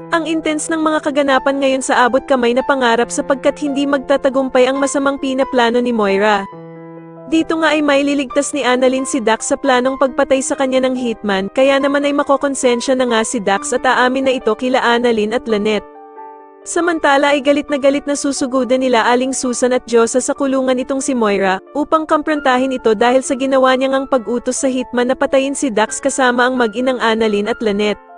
Ang intense ng mga kaganapan ngayon sa abot kamay na pangarap sapagkat hindi magtatagumpay ang masamang pinaplano ni Moira. Dito nga ay maililigtas ni Annalyn si Dax sa planong pagpatay sa kanya ng hitman, kaya naman ay makokonsensya na nga si Dax at aamin na ito kila Annalyn at Lynette. Samantala ay galit na susugudan nila Aling Susan at Diyosa sa kulungan itong si Moira, upang kamprontahin ito dahil sa ginawa niyang ang pag-utos sa hitman na patayin si Dax kasama ang mag-inang Annalyn at Lynette.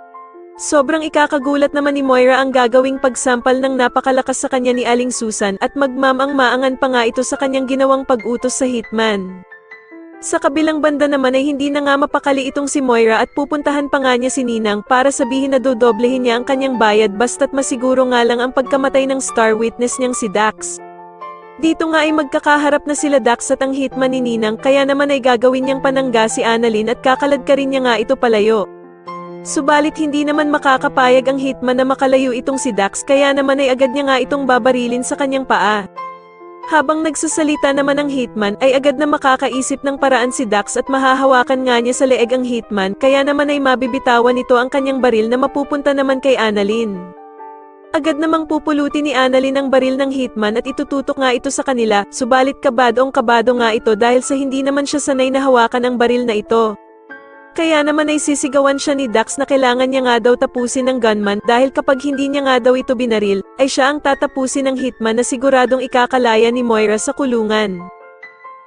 Sobrang ikakagulat naman ni Moira ang gagawing pagsampal ng napakalakas sa kanya ni Aling Susan at magmamang-maangan pa nga ito sa kanyang ginawang pag-utos sa hitman. Sa kabilang banda naman ay hindi na nga mapakali itong si Moira at pupuntahan pa nga niya si Ninang para sabihin na dodoblehin niya ang kanyang bayad basta't masiguro nga lang ang pagkamatay ng star witness niyang si Dax. Dito nga ay magkakaharap na sila Dax at ang hitman ni Ninang kaya naman ay gagawin niyang panangga si Annalyn at kakaladkarin niya nga ito palayo. Subalit hindi naman makakapayag ang hitman na makalayo itong si Dax kaya naman ay agad niya nga itong babarilin sa kanyang paa. Habang nagsasalita naman ang hitman ay agad na makakaisip ng paraan si Dax at mahahawakan nga niya sa leeg ang hitman kaya naman ay mabibitawan nito ang kanyang baril na mapupunta naman kay Annalyn. Agad namang pupulutin ni Annalyn ang baril ng hitman at itututok nga ito sa kanila, subalit kabadong kabado nga ito dahil sa hindi naman siya sanay na hawakan ang baril na ito. Kaya naman ay sisigawan siya ni Dax na kailangan niya nga daw tapusin ng gunman dahil kapag hindi niya nga daw ito binaril, ay siya ang tatapusin ng hitman na siguradong ikakalaya ni Moira sa kulungan.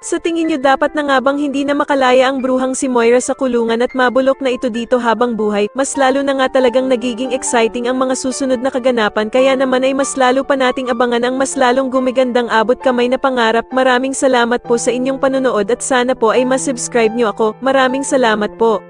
Sa tingin niyo dapat na nga bang hindi na makalaya ang bruhang si Moira sa kulungan at mabulok na ito dito habang buhay? Mas lalo na nga talagang nagiging exciting ang mga susunod na kaganapan kaya naman ay mas lalo pa nating abangan ang mas lalong gumigandang abot kamay na pangarap. Maraming salamat po sa inyong panonood at sana po ay masubscribe niyo ako. Maraming salamat po.